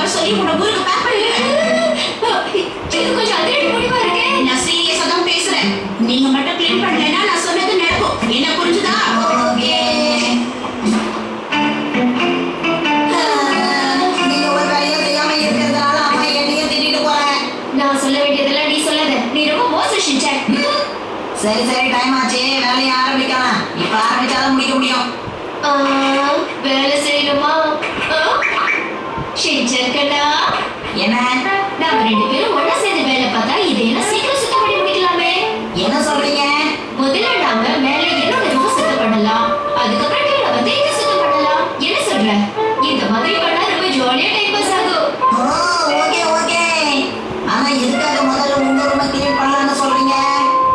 வர சொல்லி உன்னை ஊருக்கு பேக் பண்ணி இது கொஞ்சம் அதிரடி முடிவா இருக்கே. நான் சீரியஸா தான் பேசுறேன். நீங்க மட்டும் கிளீன் பண்ணலன்னா நான் சொன்னது நடக்கும். என்ன புரிஞ்சுதா? ஓகே. நீங்க ஒரு வேலையை செய்யாம இருக்கிறதுனால அம்மா என்னையும் திட்டிட்டு போறேன். நான் சொல்ல வேண்டியதெல்லாம் நீ சொல்லாத. நீ ரொம்ப மோசம் ஷின்சான். சரி சரி டைம் ஆச்சு, வேலையை ஆரம்பிக்கலாம். இப்ப ஆரம்பிச்சாதான் முடிக்க முடியும். வேலை செய்யணுமா? ஷின்சான் கண்ணா, என்ன நாம 2 பேரும் ஒண்ணா சேர்ந்து வேலை பார்த்தா இதையெல்லாம் சீக்கிரம் சுத்தம் பண்ணி முடிக்கலாமே. என்ன சொல்றீங்க? முதல்ல நாம மேலே என்னோட ரூம் சுத்தம் பண்ணலாம், அதுக்கப்புறம் கீழே வந்து இதை சுத்தம் பண்ணலாம். என்ன சொல்ற? இந்த மாதிரி பண்ணா ரொம்ப ஜாலியா டைம் பாஸ் ஆகும். Okay okay. ஆனா எதுக்காக முதல்ல உங்க ரூமை கிளீன் பண்ணலாம்னு சொல்றீங்க?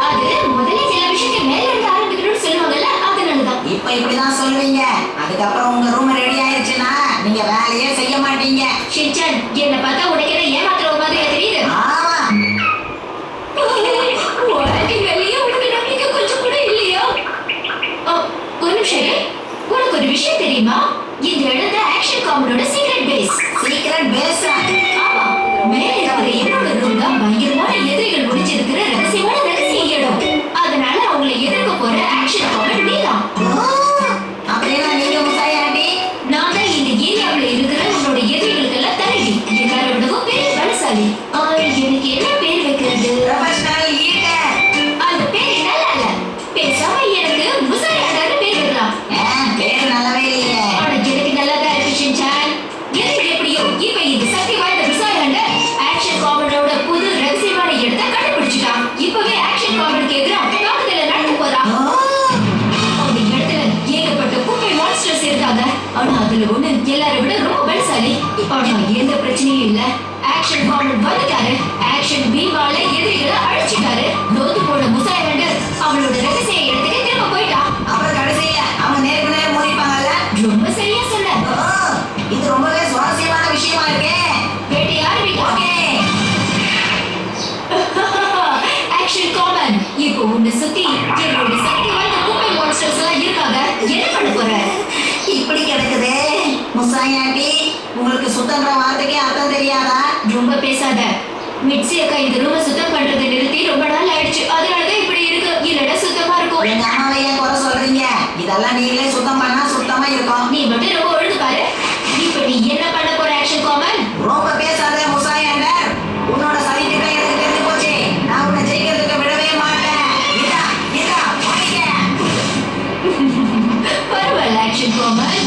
அது முதல்ல சில விஷயத்தை மேல இருந்து ஆரம்பிக்கணும்னு சொல்லுவாங்கல்ல, அதனாலதான். இப்ப இப்படிதான் சொல்லுவீங்க, அதுக்கப்புறம் உங்க ரூம் ரெடி ஆயிருச்சுன்னா நீங்க வேலையே செய்ய மாட்டீங்க. ஷின்சான், என்ன பார்த்தா உனக்கு என்ன ஏமாத்துற மாதிரியா தெரியுது? ஆமா. உனக்கு வெளியே உனக்கு நம்பிக்கை கொஞ்சம் கூட இல்லையா? ஒரு நிமிஷம், உனக்கு ஒரு விஷயம் தெரியுமா? இந்த இடம் தான் ஆக்ஷன் காமெடியோட சீக்ரெட் பேஸ். Secret base? ஆமா, மேலே இருக்கிற என்னோட ரூம் தான் பயங்கரமான எதிரிகள் முடிச்சிருக்கிற ரகசிய இடம். அதனால அவங்களை எதிர்க்க போற ஆக்ஷன் காமெடி நீதான். அப்படின்னா நீங்க முசாய் ஆண்டி? நான் தான் இந்த ஏரியாவுல இருக்கிற உன்னோட எதிரிகளுக்கெல்லாம் தலைவி. எல்லாரை விடவும் பெரிய பலசாலி. எனக்கு என்ன பேர் வைக்கிறது? Professional leader. அந்த பேர் நல்லா இல்ல. பேசாம எனக்கு முசாயாடான்னு பேர் வைக்கலாம். பேர் நல்லாவே இல்லையே. ஆனா எனக்கு நல்லாதான் இருக்கு ஷின்சான். எது எப்படியோ இப்ப இந்த சக்தி வாய்ந்த முசாயாண்ட ஆக்ஷன் காமெடியோட புது ரகசியமான இடத்தை கண்டுபிடிச்சிட்டான். இப்பவே ஆக்ஷன் காமெடிக்கு எதிராக தாக்குதல நடத்த போறான். அந்த இடத்துல ஏகப்பட்ட குப்பை மான்ஸ்டர்ஸ் இருக்காங்க. ஆனா அதுல ஒண்ணு எல்லாரை விட ரொம்ப பலசாலி. ஆனா எந்த பிரச்சனையும் இல்ல. ஆக்ஷன் காமெடி வந்துட்டாரு. ஆக்ஷன் பீமால எதிரிகளை அழிச்சிட்டாரு. தோத்து போன முசாயாண்ட அவளோட ரகசிய இடத்துக்கு திரும்ப போயிட்டான். அப்புறம் கடைசியில அவங்க நேருக்கு நேரம் மோதிப்பாங்கல்ல? ரொம்ப சரியா சொன்ன. இது ரொம்பவே சுவாரஸ்யமான விஷயமா இருக்கே. பேட்டி ஆரம்பிக்கலாம். ஆக்ஷன் காமெடி, இப்போ உன்னை சுத்தி என்னோட சக்தி வாய்ந்த குப்பை மான்ஸ்டர்ஸ் எல்லாம் இருக்காங்க. என்ன பண்ண போற? இப்படி கிடக்குதே. முசாய் ஆண்டி, உங்களுக்கு சுத்தன்ற வார்த்தைக்கு அர்த்தம் தெரியாதா? ரொம்ப பேசாத. மிட்சி அக்கா இந்த ரூமை சுத்தம் பண்றதை நிறுத்தி ரொம்ப நாள் ஆயிடுச்சு. அதனாலதான் இப்படி இருக்கு. இல்லடா சுத்தமா இருக்கும். எங்க அம்மாவை ஏன் குறை சொல்றீங்க? இதெல்லாம் நீங்களே சுத்தம் பண்ணா சுத்தமா இருக்கும். நீ மட்டும் ரொம்ப ஒழுங்கு பாரு. இப்ப நீ என்ன பண்ண போற ஆக்ஷன் காமெடி? ரொம்ப பேசாத முசாய் ஆண்டர். உன்னோட சதித்திட்டம் எனக்கு தெரிஞ்சு போச்சு. நான் உன்னை ஜெயிக்கிறதுக்கு விடவே மாட்டேன். இதா இதா போயிங்க. பரவாயில்ல ஆக்ஷன் காமெடி.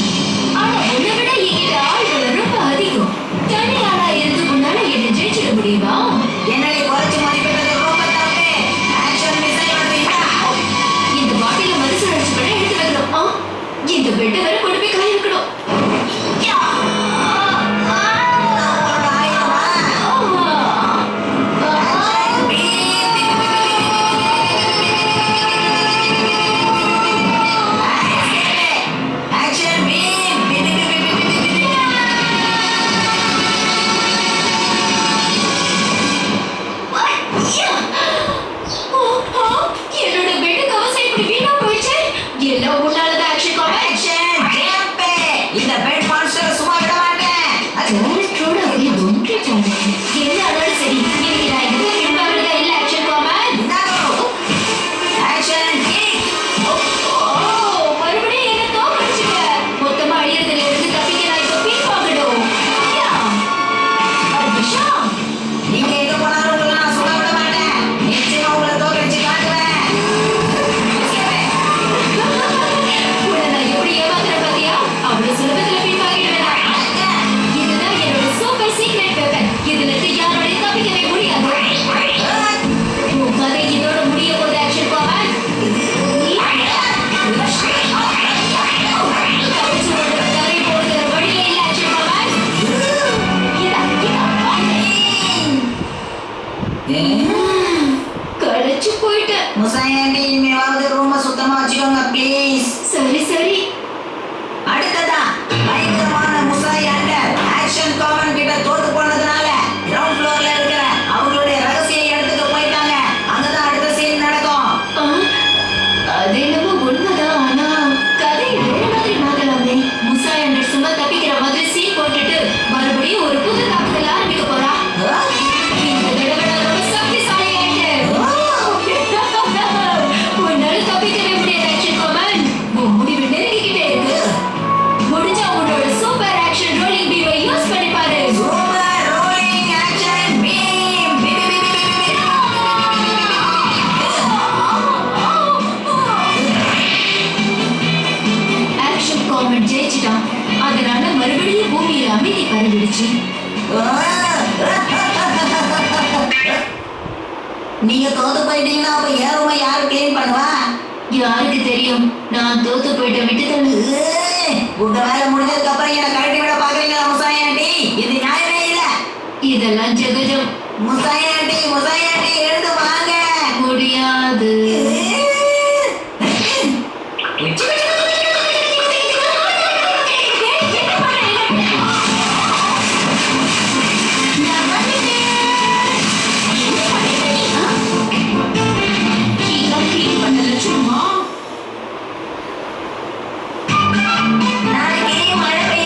ஆனா உன்னை விட என்கிட்ட ஆள்கள் ரொம்ப அதிகம். தனியாளா இருந்து முன்னால என்ன ஜெயிச்சிட முடியுமா? என்னை குறைச்சு மதிப்பிட்டது ரொம்ப தப்பு. ஆக்ஷன் மிசைல் வந்து இதா. இந்த பாட்டில மறுசுழற்சி பண்ண எடுத்து வைக்கணும். இந்த பெட்டை வரை கொண்டு போய் காய வைக்கணும். ஒரு ஆயுதமா? Action beam. Action beam. என்னோட பெட்டு கவசம் இப்படி வீணா போயிடுச்சு. எல்லாம் உன்னாலதான் ஆக்ஷன் காமெடி. Action jump. இந்த பெட் மான்ஸ்டர் சும்மா விட மாட்டேன். டேரக்டரோட அப்படியே ஒன்றிட்டாங்க. என்ன ஆனாலும் சரி, இன்னைக்கு நான் இந்த பின்வாங்கறதா இல்ல ஆக்ஷன் காமெடி. Action kick. மறுபடியும் என்ன தோக்கடிச்சிட்ட. மொத்தமா அழியறதுல இருந்து தப்பிக்க நான் இப்ப பின்வாங்கணும். அர்பிஷா, நீங்க எங்க போனாலும் உங்களை நான் சுட விட மாட்டேன். நிச்சயமா உங்களை தோக்கடிச்சு காட்டுவேன். உன்னை நான் எப்படி ஏமாத்துறேன் பாத்தியா? அவ்வளவு சுலபத்துல பின்வாங்கிடுவேன் நான். இதுதான் என்னோட சூப்பர் சீக்ரெட் வெப்பன். இதுல இருந்து யாராலையும் தப்பிக்கவே முடியாது. உன் கதை இதோட முடிய போகுது ஆக்ஷன் காமெடி. தப்பிச்சு ஓடுற கதை போடுற வழியே இல்ல ஆக்ஷன் காமெடி. களைச்சு போயிட்டேன். முசாய் ஆண்டி, இனிமேவாவது ரூமை சுத்தமா வச்சுக்கோங்க ப்ளீஸ். சரி சரி. அடுத்ததா பயங்கரமான முசாய் ஆண்டர் ஆக்ஷன் காமெடி கிட்ட தோத்து போனதுனால கிரவுண்ட் ஃப்ளோர்ல இருக்கிற அவங்களுடைய ரகசிய இடத்துக்கு போயிட்டாங்க. அங்கதான் அடுத்த சீன் நடக்கும். அது என்னமோ உண்மைதான். ஆனா கதையை வேற மாதிரி மாத்தலாமே. முசாய் சும்மா தப்பிக்கிற மாதிரி சீன் போட்டுட்டு மறுபடியும் ஒரு புது பறந்துடுச்சு. நீங்க தோத்து போயிட்டீங்கன்னா அப்ப ஏறுமை யாரு கிளீன் பண்ணுவா? யாருக்கு தெரியும்? நான் தோத்து போயிட்ட விட்டு தள்ளு. உங்க வேலை முடிஞ்சதுக்கு அப்புறம் என்ன கழட்டி விட பாக்குறீங்களா முசாயி ஆண்டி? இது நியாயமே இல்ல. இதெல்லாம் ஜெகஜம். முசாயி ஆண்டி எழுந்து வாங்க. முடியாது. நான் வந்துட்டேன். என்ன பண்ணிட்ட நீ, ஆ? கீழே clean பண்ணல சும்மா.